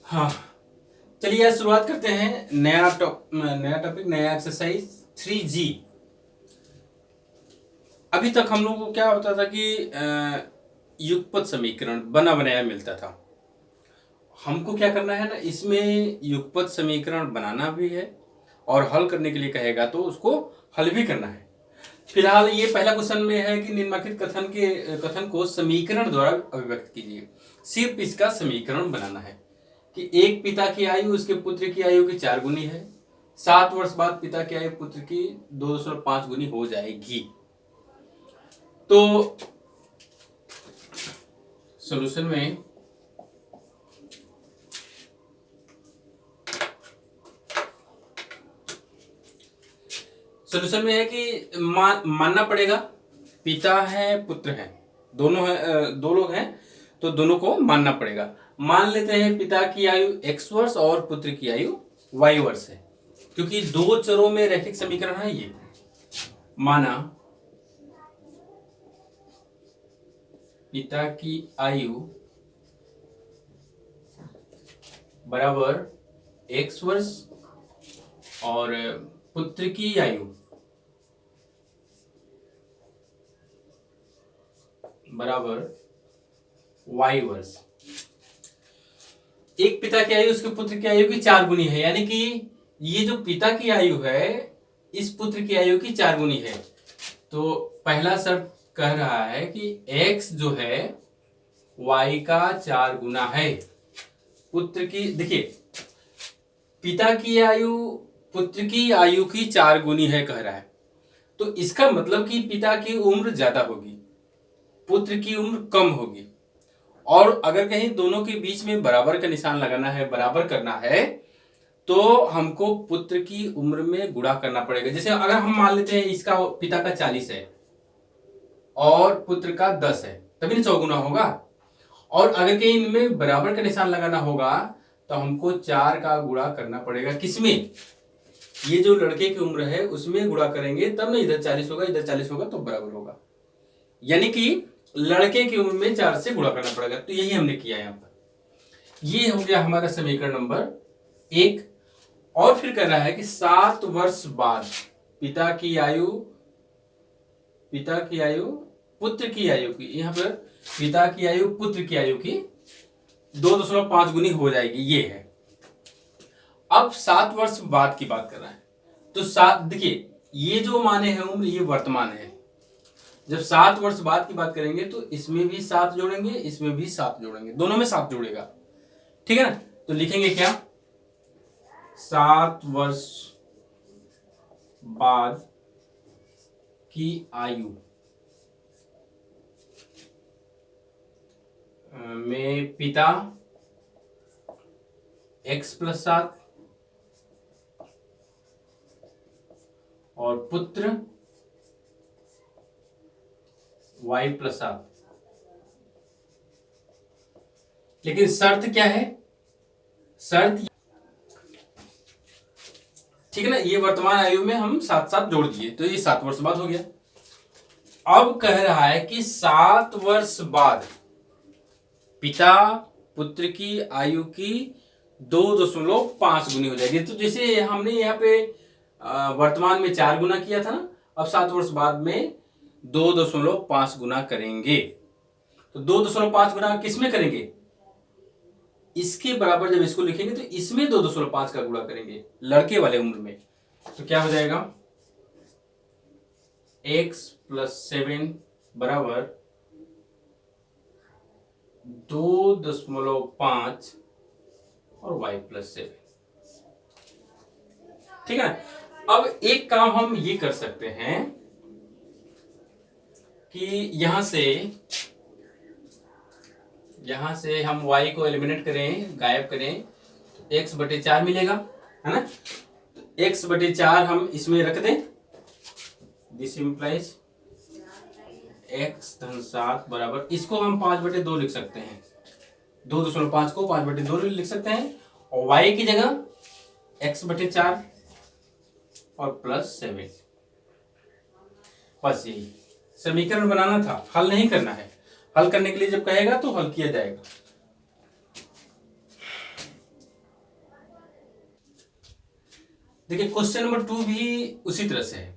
हाँ, चलिए आज शुरुआत करते हैं नया टॉपिक नया एक्सरसाइज 3G। अभी तक हम लोगों को क्या होता था कि युगपत समीकरण बना बनाया मिलता था। हमको क्या करना है ना, इसमें युगपत समीकरण बनाना भी है और हल करने के लिए कहेगा तो उसको हल भी करना है। फिलहाल ये पहला क्वेश्चन में है कि निम्नलिखित कथन को समीकरण द्वारा अभिव्यक्त कीजिए। सिर्फ इसका समीकरण बनाना है कि एक पिता की आयु उसके पुत्र की आयु की 4 गुनी है। 7 वर्ष बाद पिता की आयु पुत्र की 2.5 गुनी हो जाएगी। तो सॉल्यूशन में है कि मानना पड़ेगा पिता है पुत्र है, दोनों है, दो लोग हैं तो दोनों को मानना पड़ेगा। मान लेते हैं पिता की आयु x वर्ष और पुत्र की आयु y वर्ष है, क्योंकि दो चरों में रैखिक समीकरण है। ये माना पिता की आयु बराबर x वर्ष और पुत्र की आयु बराबर y वर्ष। एक पिता की आयु उसके पुत्र की आयु की 4 गुनी है, यानी कि ये जो पिता की आयु है इस पुत्र की आयु की 4 गुनी है। तो पहला शर्त कह रहा है कि x जो है y का 4 गुना है। पुत्र की देखिए, पिता की आयु पुत्र की आयु की 4 गुनी है कह रहा है, तो इसका मतलब कि पिता की उम्र ज्यादा होगी, पुत्र की उम्र कम होगी। और अगर कहीं दोनों के बीच में बराबर का निशान लगाना है, बराबर करना है, तो हमको पुत्र की उम्र में गुणा करना पड़ेगा। जैसे अगर हम मान लेते हैं इसका पिता का 40 है और पुत्र का 10 है, तभी ना 100 गुना होगा। और अगर कहीं इनमें बराबर का निशान लगाना होगा तो हमको 4 का गुणा करना पड़ेगा। किसमें? ये जो लड़के की उम्र है उसमें गुणा करेंगे तब ना इधर 40 होगा, इधर 40 होगा तो बराबर होगा। यानी कि लड़के की उम्र में 4 से गुणा करना पड़ेगा। तो यही हमने किया यहां पर। ये हो गया हमारा समीकरण नंबर 1। और फिर कह रहा है कि 7 वर्ष बाद पिता की आयु पुत्र की आयु की, यहां पर पिता की आयु पुत्र की आयु की 2.5 गुनी हो जाएगी। ये है। अब 7 वर्ष बाद की बात कर रहा है, तो 7 देखिए, ये जो माने हैं उम्र ये वर्तमान है। जब 7 वर्ष बाद की बात करेंगे तो इसमें भी 7 जोड़ेंगे, इसमें भी 7 जोड़ेंगे, दोनों में 7 जोड़ेगा। ठीक है ना? तो लिखेंगे क्या? 7 वर्ष बाद की आयु में पिता x + 7 और पुत्र y + 7। लेकिन शर्त क्या है? शर्त ठीक है ना, ये वर्तमान आयु में हम 7 जोड़ दिए तो ये 7 वर्ष बाद हो गया। अब कह रहा है कि 7 वर्ष बाद पिता पुत्र की आयु की 2.5 गुनी हो जाएगी। तो जैसे हमने यहाँ पे वर्तमान में 4 गुना किया था ना, अब 7 वर्ष बाद में 2.5 गुना करेंगे। तो 2.5 गुना किसमें करेंगे? इसके बराबर जब इसको लिखेंगे तो इसमें 2.5 का गुणा करेंगे, लड़के वाले उम्र में। तो क्या हो जाएगा? x + 7 बराबर 2.5 और y + 7। ठीक है। अब एक काम हम ये कर सकते हैं कि यहां से हम y को एलिमिनेट करें, गायब करें, x/4 मिलेगा, है ना? x/4 हम इसमें रख दें। दिस इंप्लाइज x धन 7 बराबर, इसको हम 5/2 लिख सकते हैं। 2.5 को 5/2 लिख सकते हैं और y की जगह x/4 और +7। बस यही समीकरण बनाना था, हल नहीं करना है। हल करने के लिए जब कहेगा तो हल किया जाएगा। देखिए क्वेश्चन नंबर 2 भी उसी तरह से है,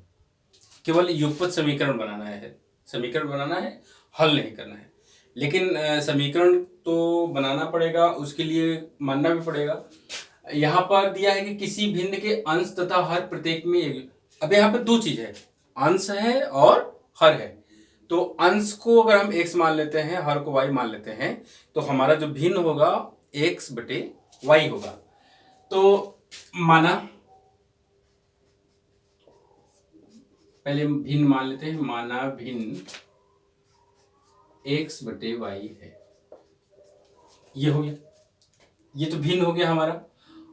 केवल युगपत समीकरण बनाना है, हल नहीं करना है। लेकिन समीकरण तो बनाना पड़ेगा, उसके लिए मानना भी पड़ेगा। यहाँ पर दिया है कि किसी भिन्न के अंश तथा हर प्रत्येक में, अब यहाँ पर दो चीज है, अंश है और हर है। तो अंश को अगर हम x मान लेते हैं, हर को y मान लेते हैं, तो हमारा जो भिन्न होगा x बटे y होगा। तो माना, पहले भिन्न मान लेते हैं, माना भिन्न x बटे y है, ये हो गया, ये तो भिन्न हो गया हमारा।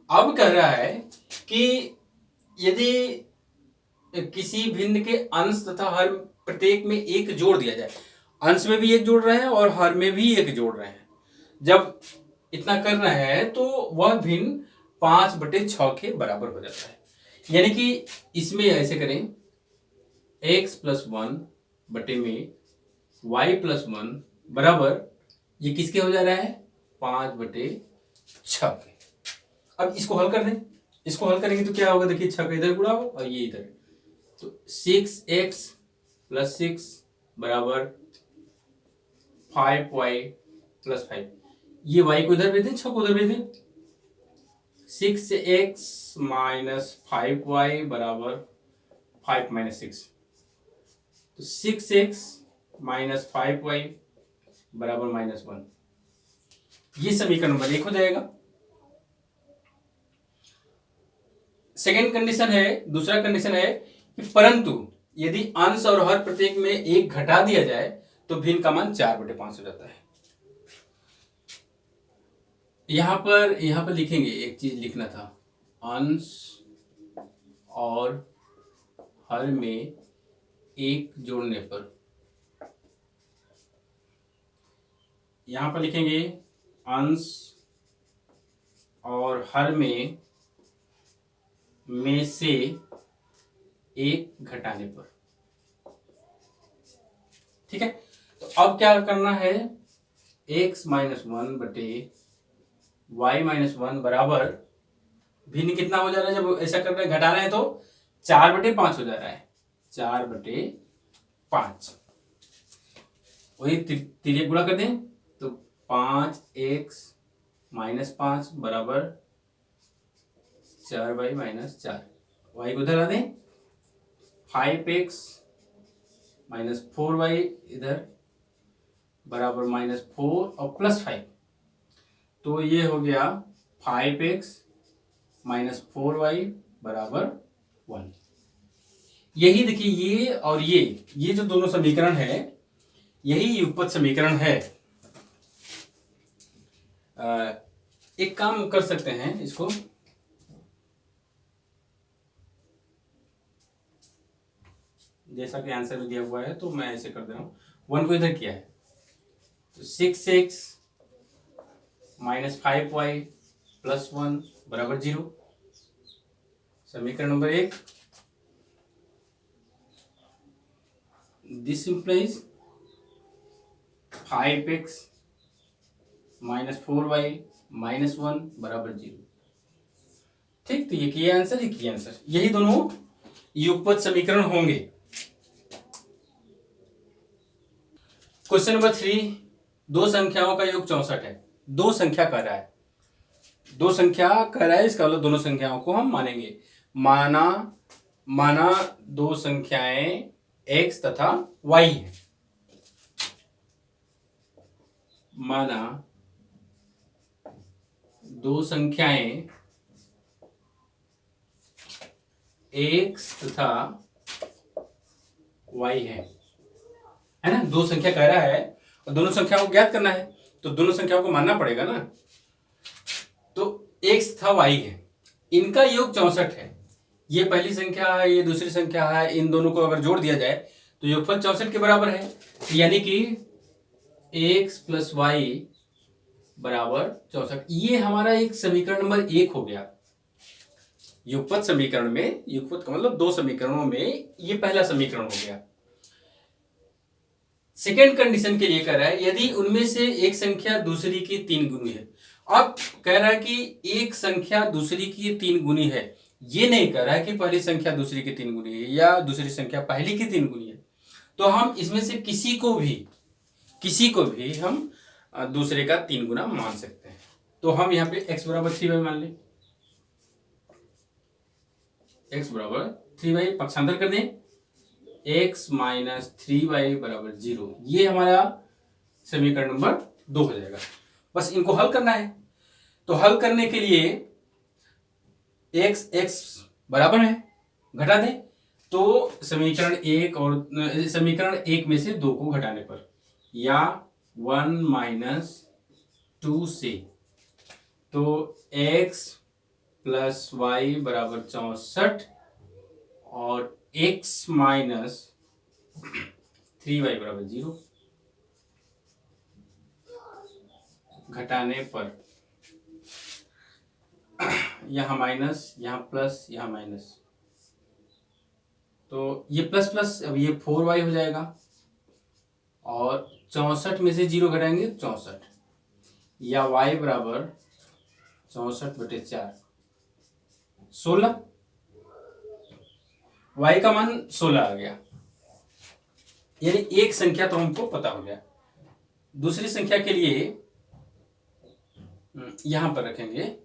अब कह रहा है कि यदि किसी भिन्न के अंश तथा हर प्रत्येक में एक जोड़ दिया जाए, अंश में भी एक जोड़ रहे हैं और हर में भी एक जोड़ रहे हैं, जब इतना कर रहे हैं तो वह भिन्न 5/6 के बराबर हो जाता है। यानी कि इसमें ऐसे करें, x + 1 बटे में y + 1 बराबर, ये किसके हो जा रहा है, 5/6 के। अब इसको हल कर दें, इसको हल करेंगे तो क्या होगा, देखिए 6 का इधर गुणा हो और ये इधर, तो 6x + 6 बराबर 5y + 5, ये y को इधर भेज दें, 6 को उधर भेज दें, 6x - 5y बराबर 5 - 6, तो 6x - 5y बराबर -1, ये समीकरण नंबर 1 हो जाएगा। सेकेंड कंडीशन है, दूसरा कंडीशन है कि परंतु यदि अंश और हर प्रत्येक में एक घटा दिया जाए तो भिन्न का मान 4/5 हो जाता है। यहां पर लिखेंगे, एक चीज लिखना था, अंश और हर में एक जोड़ने पर, यहां पर लिखेंगे अंश और हर में से एक घटाने पर। ठीक है, तो अब क्या करना है, x - 1 बटे y - 1 बराबर, भिन्न कितना हो जा रहा है, जब ऐसा कर रहे हैं घटा रहे हैं तो 4/5 हो जा रहा है, 4/5, वही तिर्यक गुणा कर दें तो 5x - 5 बराबर 4y - 4, y को उधर ला दें, 5x - 4y इधर बराबर -4 और +5, तो ये हो गया 5x - 4y बराबर 1। यही देखिए, ये और ये जो दोनों समीकरण है, यही युगपत समीकरण है। एक काम कर सकते हैं, इसको जैसा कि आंसर में दिया हुआ है तो मैं ऐसे कर दे रहा हूं, 1 को इधर किया है तो 6x - 5y + 1 बराबर 0, समीकरण number 1। This implies 5x - 4y - 1 बराबर 0। ठीक, तो ये किया आंसर, ये किया आंसर, यही दोनों युगपत समीकरण होंगे। क्वेश्चन नंबर 3, दो संख्याओं का योग 64 है। दो संख्या कह रहा है, दो संख्या कह रहा है, इसका मतलब दोनों संख्याओं को हम मानेंगे। माना दो संख्याएं x तथा y है, माना दो संख्याएं x तथा y है ना, दो संख्या कह रहा है और दोनों संख्याओं को ज्ञात करना है, तो दोनों संख्याओं को मानना पड़ेगा ना। तो x तथा y है, इनका योग 64 है, ये पहली संख्या है, ये दूसरी संख्या है, इन दोनों को अगर जोड़ दिया जाए तो योगफल 64 के बराबर है, यानी कि x + y बराबर 64। ये हमारा एक समीकरण नंबर 1 हो गया। युगपत समीकरण में, युगपत का मतलब दो समीकरणों में ये पहला समीकरण हो गया। सेकेंड कंडीशन के लिए कह रहा है, यदि उनमें से एक संख्या दूसरी की 3 गुनी है। अब कह रहा है कि एक संख्या दूसरी की 3 गुनी है, ये नहीं कह रहा है कि पहली संख्या दूसरी की 3 गुनी है या दूसरी संख्या पहली की 3 गुनी है। तो हम इसमें से किसी को भी हम दूसरे का 3 गुना मान सकते हैं। तो हम यहाँ पे x बराबर 3y मान लें, x बराबर 3y पक्षांतर कर दें, x माइनस 3y बराबर 0। ये हमारा समीकरण नंबर 2 हो जाएगा। बस इनको हल करना है। तो हल करने के लिए x बराबर है, घटा दें। तो समीकरण 1 में से 2 को घटाने पर, या 1 माइनस 2 से, तो x प्लस वाई बराबर 64 और x माइनस 3y बराबर 0 घटाने पर, यहाँ माइनस, यहाँ प्लस, यहाँ माइनस, तो ये प्लस प्लस, अब ये 4y हो जाएगा और 64 में से 0 घटाएंगे 64, या y बराबर 64/4 16। y का मान 16 आ गया, यानी एक संख्या तो हमको पता हो गया। दूसरी संख्या के लिए यहां पर रखेंगे,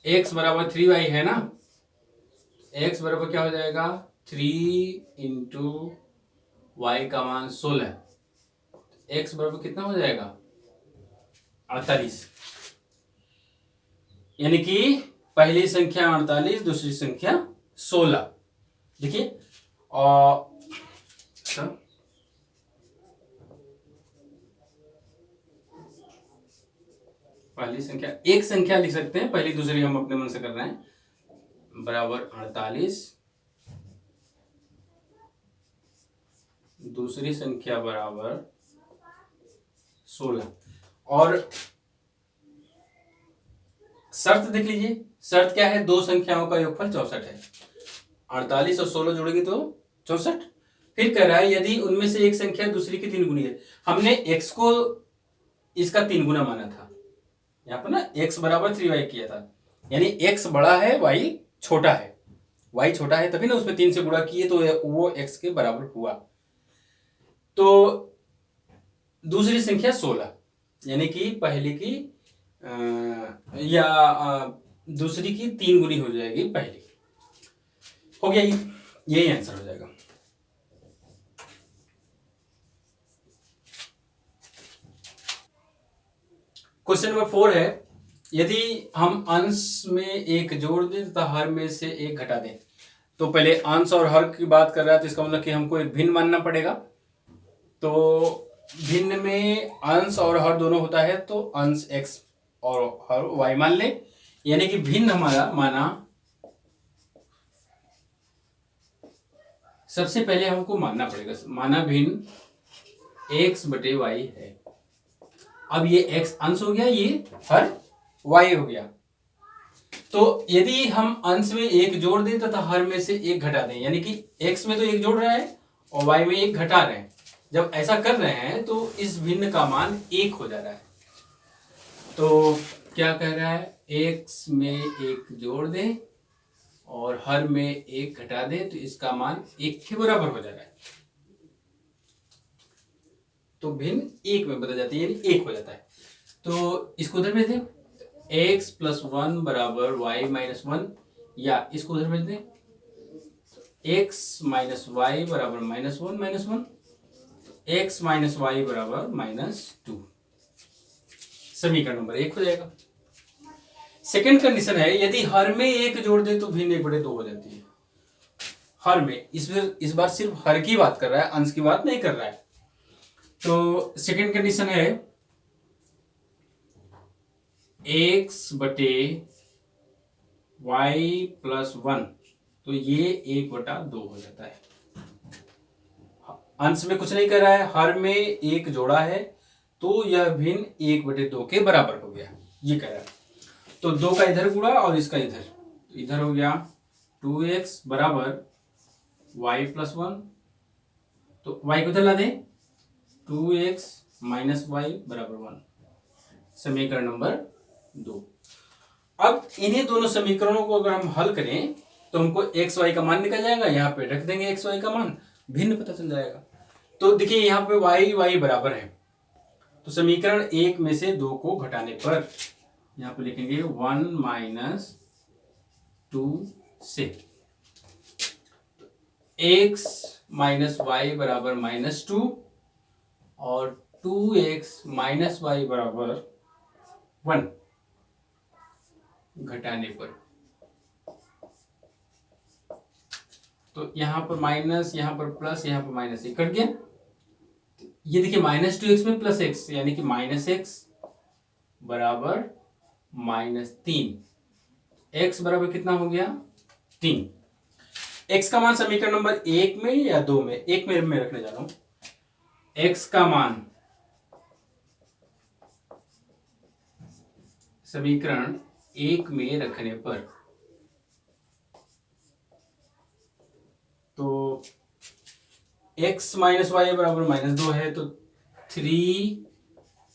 x बराबर 3y है ना, x बराबर क्या हो जाएगा 3 इंटू वाई का मान 16, x बराबर कितना हो जाएगा 48। यानी कि पहली संख्या 48, दूसरी संख्या 16। देखिए, और पहली संख्या, एक संख्या लिख सकते हैं, पहली दूसरी हम अपने मन से कर रहे हैं, बराबर 48, दूसरी संख्या बराबर 16। और शर्त देख लीजिए, शर्त क्या है, दो संख्याओं का योगफल 64 है। 48 और 16 जोड़ेंगे तो 64। फिर कह रहा है यदि उनमें से एक संख्या दूसरी की 3 गुनी है। हमने x को इसका 3 गुना माना था, यहाँ पर ना x बराबर 3y किया था, यानी x बड़ा है, y छोटा है, y छोटा है, तभी ना उसमें 3 से गुणा किए तो वो x के बराबर हुआ। तो दूसरी संख्या 16, यानी कि पहले की दूसरी की 3 गुनी हो जाएगी पहली। हो गया, यही आंसर हो जाएगा। क्वेश्चन नंबर 4 है, यदि हम अंश में एक जोड़ दें तथा हर में से एक घटा दें। तो पहले अंश और हर की बात कर रहा है, तो इसका मतलब कि हमको एक भिन्न मानना पड़ेगा। तो भिन्न में अंश और हर दोनों होता है, तो अंश x और हर y मान ले, यानी कि भिन्न हमारा माना, सबसे पहले हमको मानना पड़ेगा, माना भिन्न x/y है। अब ये x अंश हो गया, ये हर y हो गया। तो यदि हम अंश में एक जोड़ दें तथा हर में से एक घटा दें, यानी कि x में तो एक जोड़ रहा है और y में एक घटा रहे हैं, जब ऐसा कर रहे हैं तो इस भिन्न का मान 1 हो जा रहा है। तो क्या कह रहा है, x में एक जोड़ दें और हर में एक घटा दें तो इसका मान 1 के बराबर हो जा रहा है। तो भिन्न 1 में बदल जाती है, यानी 1 हो जाता है। तो इसको उधर भेज दें, x प्लस 1 बराबर y माइनस 1, या इसको उधर भेज दें, x माइनस वाई बराबर -1 -1, x माइनस वाई बराबर -2। समीकरण नंबर 1 हो जाएगा। सेकंड कंडीशन है, यदि हर में एक जोड़ दे तो भिन्न 1/2 हो जाती है। हर में, इस बार सिर्फ हर की बात कर रहा है, अंश की बात नहीं कर रहा है। तो सेकंड कंडीशन है x/y प्लस 1, तो ये 1/2 हो जाता है। अंश में कुछ नहीं कर रहा है, हर में एक जोड़ा है, तो यह भिन्न 1/2 के बराबर हो गया, ये कह रहा है। तो 2 का इधर गुणा और इसका इधर, तो इधर हो गया 2x बराबर y प्लस 1, तो y को इधर ला दें, 2x माइनस वाई बराबर 1। समीकरण नंबर 2। अब इन्हीं दोनों समीकरणों को अगर हम हल करें तो हमको एक्स वाई का मान निकल जाएगा, यहाँ पे रख देंगे एक्स वाई का मान, भिन्न पता चल जाएगा। तो देखिए यहाँ पे वाई वाई बराबर है, तो समीकरण 1 में से 2 को घटाने पर यहाँ पे लिखेंगे 1 माइनस 2 से x माइनस वाई बराबर -2 और 2x माइनस वाई बराबर 1 घटाने पर, तो यहाँ पर माइनस, यहाँ पर प्लस, यहाँ पर माइनस, ये कट गया। ये देखिए -2x में प्लस x यानी कि -x बराबर -3, x बराबर कितना हो गया 3। x का मान समीकरण नंबर 1 में या 2 में, 1 में मैं रखने जा रहा हूं। x का मान समीकरण 1 में रखने पर, तो x माइनस वाई बराबर -2 है, तो 3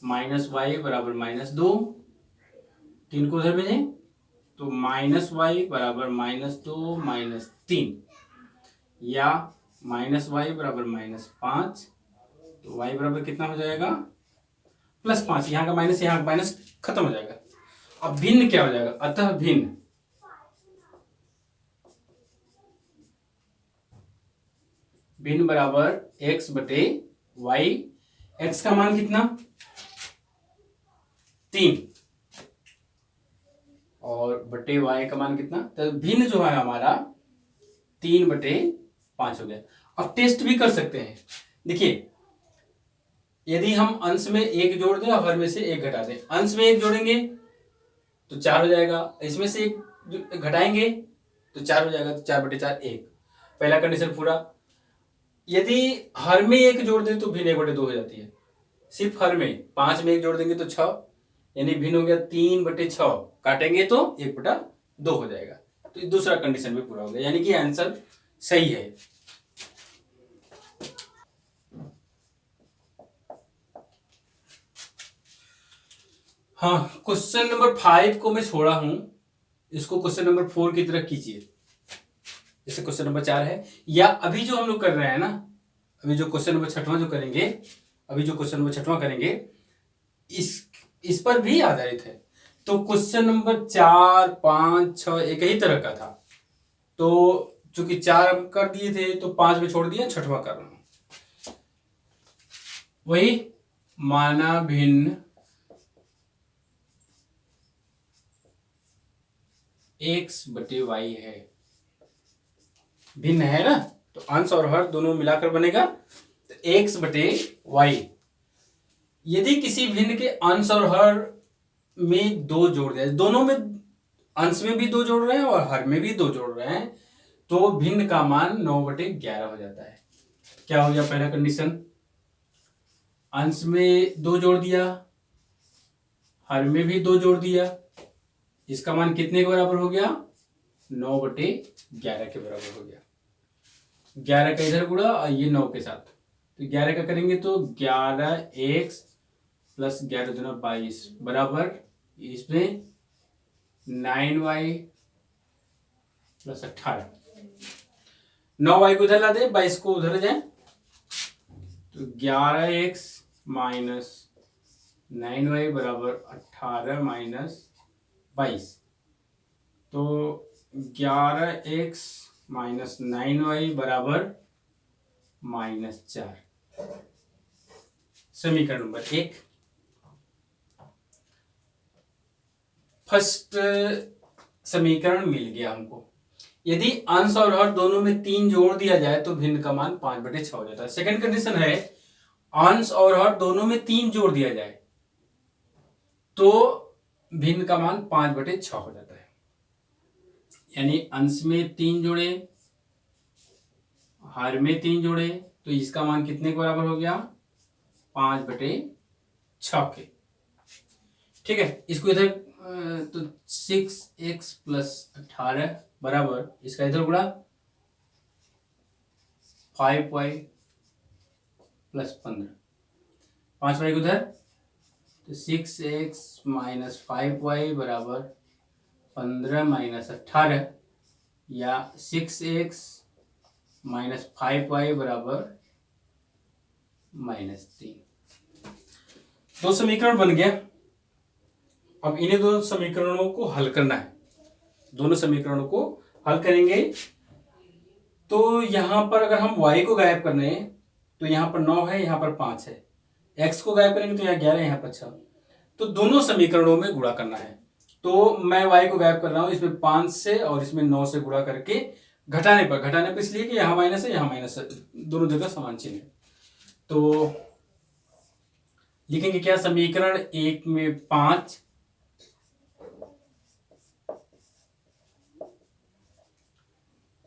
माइनस वाई बराबर -2, 3 को उधर भेजें तो माइनस वाई बराबर -2 -3, या माइनस वाई बराबर -5, तो वाई बराबर कितना हो जाएगा +5। यहाँ का माइनस यहाँ का माइनस खत्म हो जाएगा। अब भिन्न क्या हो जाएगा, अतः भिन्न भिन्न बराबर x बटे वाई। x का मान कितना 3 और बटे y का मान कितना, तो भिन्न जो है हमारा 3/5 हो गया। अब टेस्ट भी कर सकते हैं। देखिए यदि हम अंश में 1 जोड़ दें और हर में से 1 घटा दें, अंश में 1 जोड़ेंगे तो 4 हो जाएगा, इसमें से 1 घटाएंगे तो 4 हो जाएगा, तो 4/4 1, पहला कंडीशन पूरा। यदि हर में 1 जोड़ दें तो भिन्न 1/2 हो जाती है, सिर्फ हर में 5 में 1 जोड़ देंगे तो 6, यानी भिन्न हो गया 3/6, काटेंगे तो 1/2 हो जाएगा। तो दूसरा कंडीशन भी पूरा हो गया, यानी कि आंसर सही है। हाँ, क्वेश्चन नंबर 5 को मैं छोड़ा हूं, इसको क्वेश्चन नंबर 4 की तरह कीजिए, जैसे क्वेश्चन नंबर 4 है। या अभी जो हम लोग कर रहे हैं ना, अभी जो क्वेश्चन नंबर 6वां जो करेंगे, अभी जो क्वेश्चन नंबर 6वां करेंगे, इस पर भी आधारित है। तो क्वेश्चन नंबर 4, 5, 6 एक ही तरह का था, तो चूंकि 4 कर दिए थे तो 5 में छोड़ दिया, 6वां कर रहा हूं। वही माना भिन्न x बटे वाई है, भिन्न है ना, तो अंश और हर दोनों मिलाकर बनेगा तो x बटे वाई। यदि किसी भिन्न के अंश और हर में 2 जोड़ दिया, दोनों में अंश में भी 2 जोड़ रहे हैं और हर में भी 2 जोड़ रहे हैं, तो भिन्न का मान 9/11 हो जाता है। क्या हो गया पहला कंडीशन, अंश में 2 जोड़ दिया, हर में भी 2 जोड़ दिया, इसका मान कितने के बराबर हो गया 9/11 के बराबर हो गया। 11 का इधर गुणा और ये 9 के साथ, तो 11 का करेंगे तो 11x प्लस 11 दूना 22 बराबर इसमें 9y प्लस 18, 9y को उधर ला दे, 22 को उधर जाए, तो 11x माइनस 9y बराबर 18 माइनस 22, तो 11x माइनस 9y बराबर -4। समीकरण नंबर 1, फर्स्ट समीकरण मिल गया हमको। यदि अंश और हर दोनों में 3 जोड़ दिया जाए तो भिन्न का मान 5/6 हो जाता है। सेकंड कंडीशन है अंश और हर दोनों में 3 जोड़ दिया जाए तो भिन्न का मान 5/6 हो जाता है, यानी अंश में 3 जोड़े, हर में 3 जोड़े, तो इसका मान कितने के बराबर हो गया 5/6 के। ठीक है, इसको इधर तो 6x प्लस 18 बराबर इसका इधर गुणा 5y प्लस 15, 5y उधर, तो 6x माइनस 5y बराबर 15 माइनस 18 या 6x माइनस 5y बराबर -3। दो समीकरण बन गया। अब इन्हें दो समीकरणों को हल करना है। दोनों समीकरणों को हल करेंगे तो यहां पर अगर हम y को गायब करने हैं तो यहां पर 9 है, यहां पर 5 है। x को गायब करेंगे तो यहाँ 11 है, यहाँ पर 6। तो दोनों समीकरणों में गुणा करना है। तो मैं y को गायब कर रहा हूं, इसमें 5 से और इसमें 9 से गुणा करके घटाने पर इसलिए कि यहाँ माइनस है, यहाँ माइनस है, दोनों जगह समान चिन्ह है। तो लिखेंगे क्या, समीकरण 1 में 5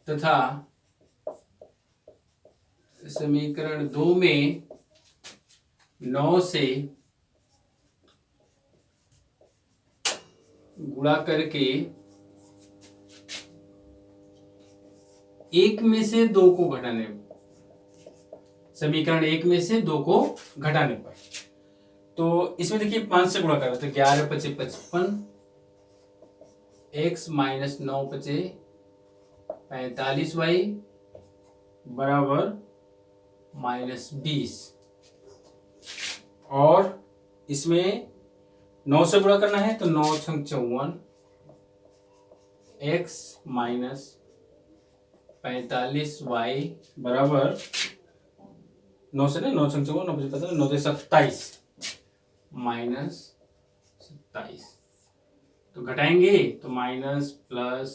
तथा समीकरण 2 में 9 से गुणा करके 1 में से 2 को घटाने, समीकरण 1 में से 2 को घटाने पर। तो इसमें देखिए 5 से गुणा करो तो 11 × 5 = 55, x माइनस 9 × 45y बराबर -20। और इसमें 9 से गुणा करना है तो 9 × 54, x माइनस 45y बराबर 9 से 9 × 54, 9 × 27 -27। तो घटाएंगे तो माइनस प्लस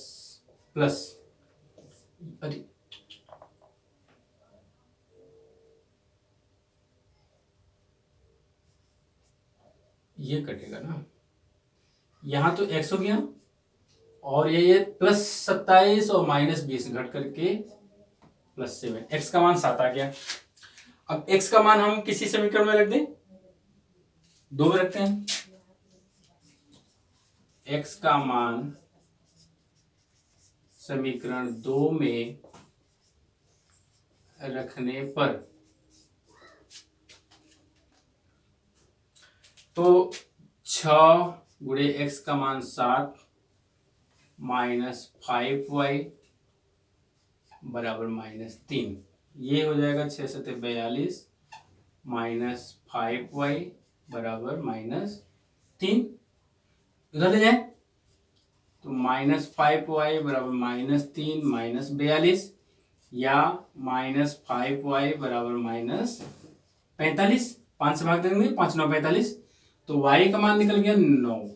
प्लस, अरे ये कटेगा ना, यहां तो x हो गया और ये +27 और -20 घट करके +7, x का मान 7 आ गया। अब x का मान हम किसी समीकरण में रख दें, 2 में रखते हैं। x का मान समीकरण 2 में रखने पर तो 6 गुणे x का मान 7 -5y बराबर -3। ये हो जाएगा 6 × 7 = 42 -5y बराबर -3। इधर ले जाए तो -5y बराबर -3 -42 या -5y बराबर -45। 5 से भाग देंगे, 5 × 9 = 45। तो y का मान निकल गया 9।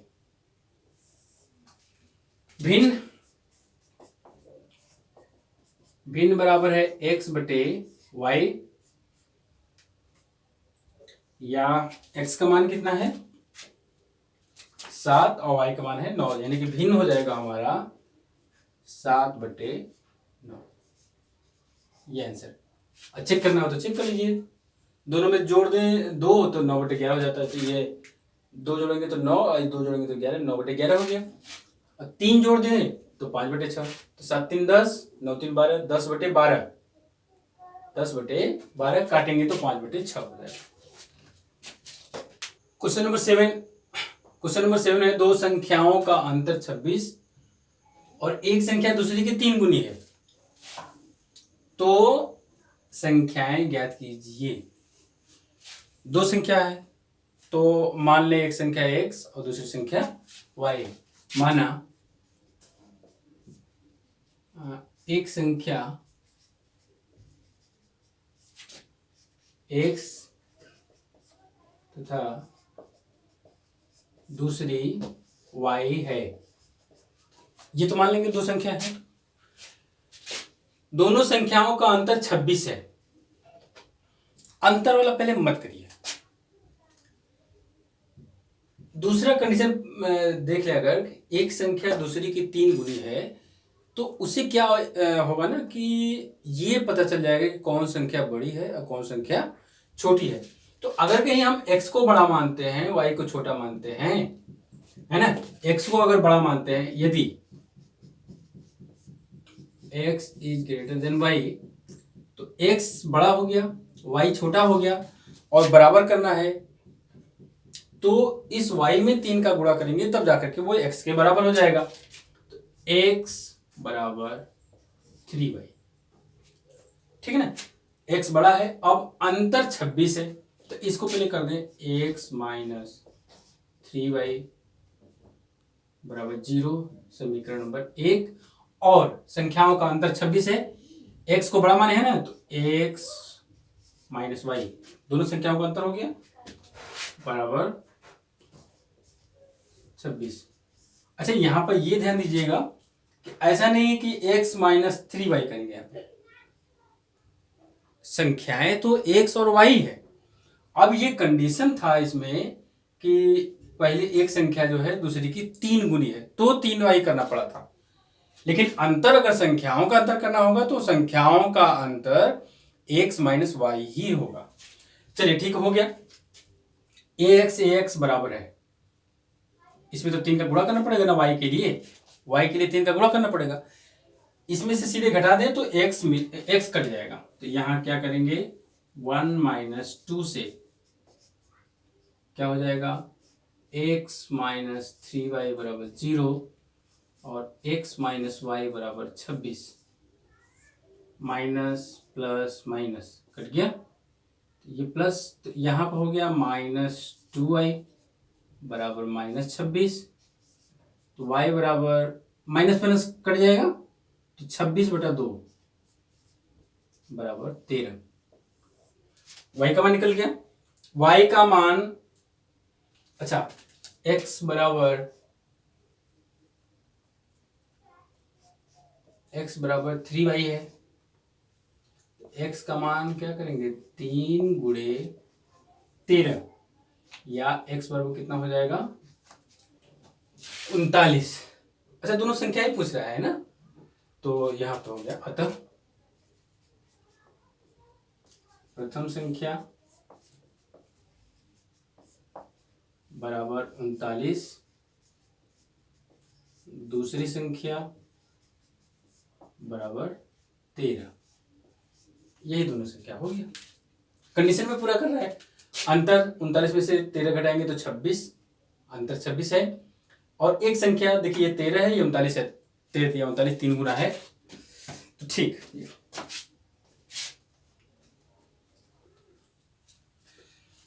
भिन्न बराबर है x बटे y, या x का मान कितना है 7 और y का मान है 9, यानी कि भिन्न हो जाएगा हमारा 7 बटे 9। ये आंसर। चेक करना हो तो चेक कर लीजिए, दोनों में जोड़ दें 2 तो 9 बटे 11 हो जाता है। तो ये 2 जोड़ेंगे तो 9 और 2 जोड़ेंगे तो 11, 9 बटे 11 हो गया। और 3 जोड़ दें तो 5 बटे 6, तो 7 3 10, 9 3 12, 10 बटे 12, 10 बटे 12 काटेंगे तो 5 बटे 6 हो जाएगा। क्वेश्चन नंबर 7 है, दो संख्याओं का अंतर 26 और एक संख्या दूसरी की 3 गुनी है, तो संख्याएं ज्ञात कीजिए। दो संख्या है तो मान ले एक संख्या x और दूसरी संख्या y। माना एक संख्या x तथा दूसरी y है। ये तो मान लेंगे दो संख्या है, दोनों संख्याओं का अंतर 26 है। अंतर वाला पहले मत करिए, दूसरा कंडीशन देख ले। अगर एक संख्या दूसरी की 3 गुनी है तो उसे क्या होगा ना कि ये पता चल जाएगा कि कौन संख्या बड़ी है और कौन संख्या छोटी है। तो अगर कहीं हम x को बड़ा मानते हैं y को छोटा मानते हैं, है ना, x को अगर बड़ा मानते हैं, यदि x > y तो x बड़ा हो गया y छोटा हो गया और बराबर करना है तो इस y में 3 का गुणा करेंगे तब जाकर के वो x के बराबर हो जाएगा। x बराबर 3y, ठीक है ना। x बड़ा है, अब अंतर 26 है, तो इसको पहले कर दें x माइनस 3y बराबर 0, समीकरण नंबर 1। और संख्याओं का अंतर 26 है, x को बड़ा माने है ना, तो x माइनस वाई, दोनों संख्याओं का अंतर हो गया बराबर 26। अच्छा, यहां पर ये ध्यान दीजिएगा कि ऐसा नहीं है कि x माइनस 3y करेंगे, यहाँ पे संख्याएं तो x और y है। अब ये कंडीशन था इसमें कि पहले एक संख्या जो है दूसरी की 3 गुनी है, तो 3y करना पड़ा था। लेकिन अंतर अगर संख्याओं का अंतर करना होगा तो संख्याओं का अंतर x माइनस वाई ही होगा। चलिए ठीक हो गया, ax बराबर है, इसमें तो 3 का गुणा करना पड़ेगा ना, y के लिए 3 का गुणा करना पड़ेगा। इसमें से सीधे घटा दें तो x कट जाएगा, तो यहां क्या करेंगे 1 माइनस 2 से क्या हो जाएगा x माइनस 3y बराबर 0 और x माइनस वाई बराबर 26, माइनस प्लस माइनस कट गया, तो ये प्लस, तो यहाँ पर हो गया माइनस 2y बराबर माइनस 26, तो y बराबर माइनस माइनस कट जाएगा, तो 26/2 बराबर 13। y का मान निकल गया, y का मान, अच्छा x बराबर 3y है, x का मान क्या करेंगे 3 गुणे 13, या x बराबर कितना हो जाएगा 39। अच्छा, दोनों संख्या ही पूछ रहा है ना, तो यहां पर हो गया, अतः प्रथम संख्या बराबर 39, दूसरी संख्या बराबर 13, यही दोनों संख्या हो गया। कंडीशन में पूरा कर रहा है, अंतर 39 में से 13 घटाएंगे तो 26, अंतर 26 है, और एक संख्या देखिए ये 13 है, ये 39 है, 13 या 39 3 गुना है, तो ठीक।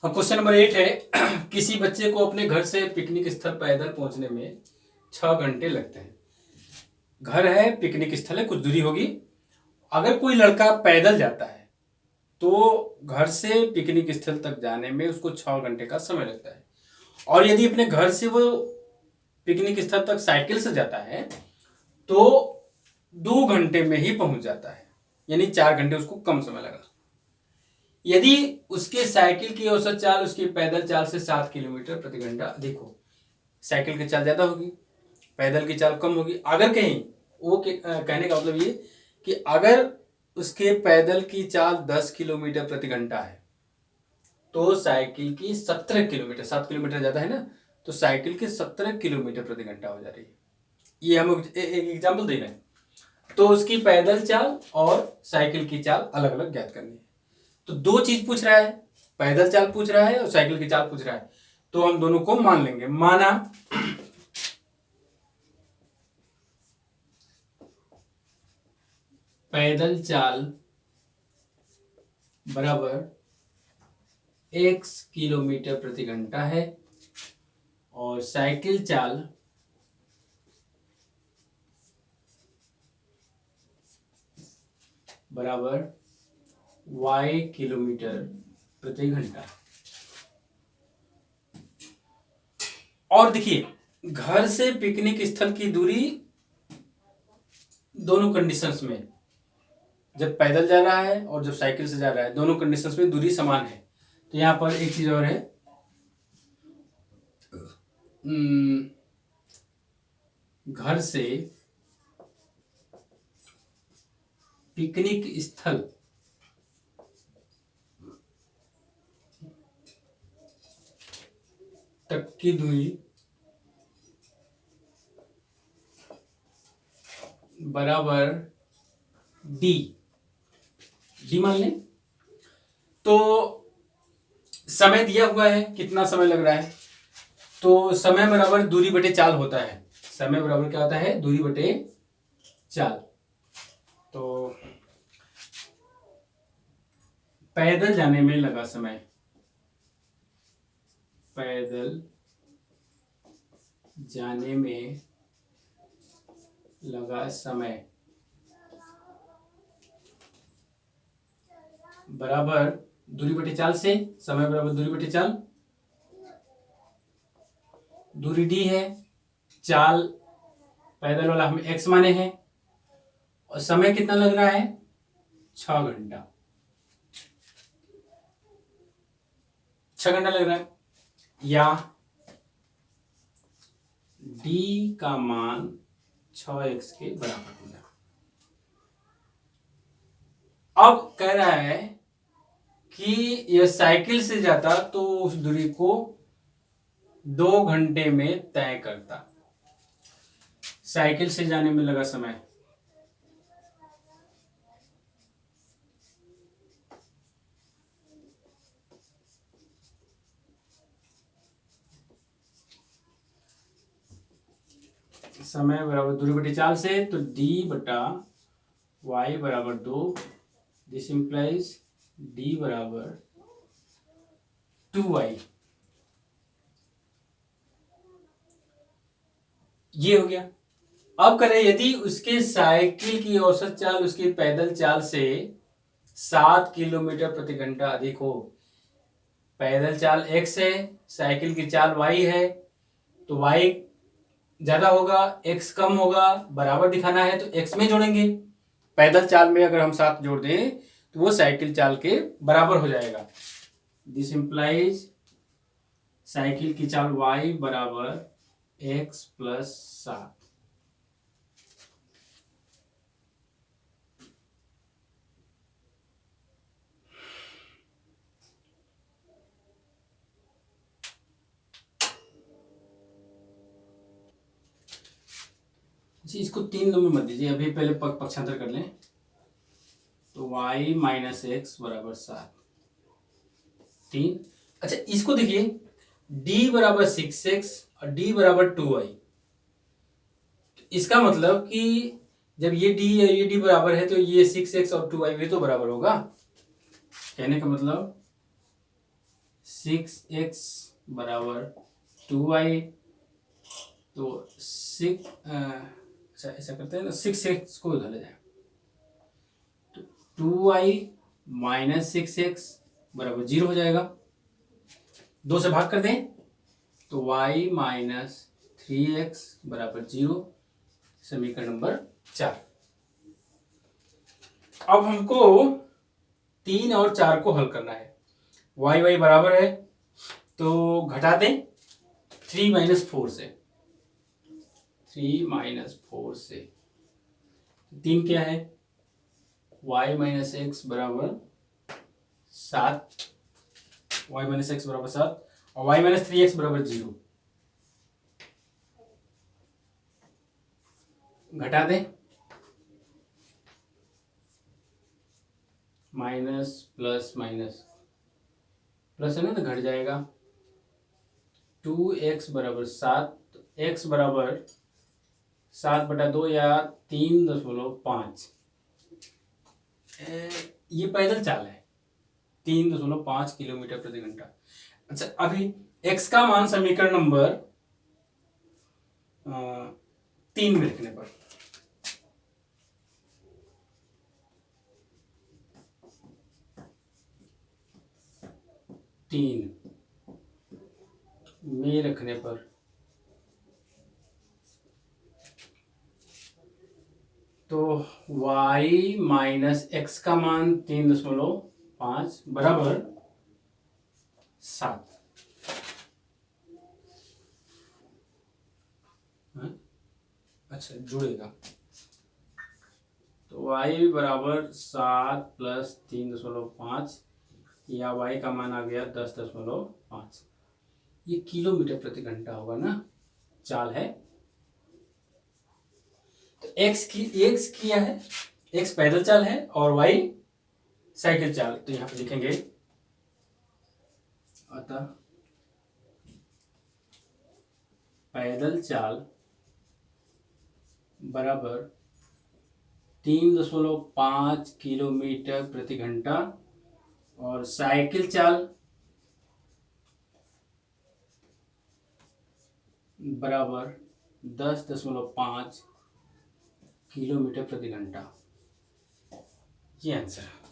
अब क्वेश्चन नंबर 8 है, किसी बच्चे को अपने घर से पिकनिक स्थल पैदल पहुंचने में 6 घंटे लगते हैं। घर है, पिकनिक स्थल है, कुछ दूरी होगी। अगर कोई लड़का पैदल जाता है तो घर से पिकनिक स्थल तक जाने में उसको 6 घंटे का समय लगता है, और यदि अपने घर से वो पिकनिक स्थल तक साइकिल से जाता है तो 2 घंटे में ही पहुंच जाता है, यानी 4 घंटे उसको कम समय लगा। यदि उसके साइकिल की औसत चाल उसकी पैदल चाल से 7 किलोमीटर प्रति घंटा अधिक हो, साइकिल की चाल ज्यादा होगी, पैदल की चाल कम होगी। अगर कहीं वो कहने का मतलब ये कि अगर उसके पैदल की चाल 10 किलोमीटर प्रति घंटा है तो साइकिल की 17 किलोमीटर, 7 किलोमीटर ज्यादा है ना, तो साइकिल की 17 किलोमीटर प्रति घंटा हो जा रही है। ये हम एक एग्जाम्पल दे रहे हैं, तो उसकी पैदल चाल और साइकिल की चाल अलग अलग ज्ञात करनी है। तो 2 चीज पूछ रहा है, पैदल चाल पूछ रहा है और साइकिल की चाल पूछ रहा है, तो हम दोनों को मान लेंगे। माना पैदल चाल बराबर x किलोमीटर प्रति घंटा है और साइकिल चाल बराबर y किलोमीटर प्रति घंटा। और देखिए, घर से पिकनिक स्थल की दूरी दोनों कंडीशंस में, जब पैदल जा रहा है और जब साइकिल से जा रहा है, दोनों कंडीशंस में दूरी समान है। तो यहां पर एक चीज और है, घर से पिकनिक स्थल तक की दूरी बराबर डी मान लें। तो समय दिया हुआ है, कितना समय लग रहा है, तो समय बराबर दूरी बटे चाल होता है। समय बराबर क्या होता है, दूरी बटे चाल। तो पैदल जाने में लगा समय, पैदल जाने में लगा समय बराबर दूरी बटे चाल से, समय बराबर दूरी बटे चाल, दूरी डी है, चाल पैदल वाला हम x माने हैं, और समय कितना लग रहा है, 6 घंटा, 6 घंटा लग रहा है, या d का मान 6x के बराबर होगा। अब कह रहा है कि यह साइकिल से जाता तो उस दूरी को 2 घंटे में तय करता। साइकिल से जाने में लगा समय, समय बराबर दूरी बटे चाल से, तो d बटा y बराबर 2, दिस इंप्लाइज d बराबर 2y। ये हो गया। अब करें, यदि उसके साइकिल की औसत चाल उसकी पैदल चाल से 7 किलोमीटर प्रति घंटा अधिक हो, पैदल चाल x है, साइकिल की चाल y है, तो y ज्यादा होगा, x कम होगा, बराबर दिखाना है तो x में जोड़ेंगे। पैदल चाल में अगर हम 7 जोड़ दें तो वो साइकिल चाल के बराबर हो जाएगा। दिस इंप्लाइज साइकिल की चाल y बराबर x प्लस 7। जी, इसको 3 में मत दीजिए, अभी पहले पक्षांतर कर लें। तो y माइनस एक्स बराबर 7, 3। अच्छा, इसको देखिए, d बराबर 6x और d बराबर 2y। इसका मतलब कि जब ये d या ये d बराबर है तो ये 6x और 2y भी तो बराबर होगा। कहने का मतलब 6x बराबर 2y, तो 6 अच्छा ऐसा करते हैं ना, 6x को उधर ले जाए, तो 2y माइनस 6x बराबर 0 हो जाएगा। 2 से भाग कर दें तो y माइनस 3x बराबर 0, समीकरण नंबर 4। अब हमको 3 और 4 को हल करना है। y बराबर है तो घटा दें 3 माइनस 4 से, 3 माइनस 4 से 3 क्या है, y माइनस एक्स बराबर 7, y माइनस एक्स बराबर 7 और y माइनस 3x बराबर 0। घटा दें, माइनस प्लस माइनस प्लस है ना, तो घट जाएगा। 2x बराबर 7, x बराबर 7/2 या 3.5। ये पैदल चाल है, 3.5 किलोमीटर प्रति घंटा। अच्छा, अभी x का मान समीकरण नंबर 3 में लिखने पर, तीन में रखने पर तो y माइनस एक्स का मान 3.5 बराबर 7। अच्छा, जुड़ेगा तो y बराबर 7 प्लस 3.5 या y का मान आ गया 10.5। ये किलोमीटर प्रति घंटा होगा ना, चाल है। तो x किया है, x पैदल चाल है और y साइकिल चाल, तो यहां पे लिखेंगे अतः पैदल चाल बराबर 3.5 किलोमीटर प्रति घंटा और साइकिल चाल बराबर 10.5 किलोमीटर प्रति घंटा। ये आंसर है।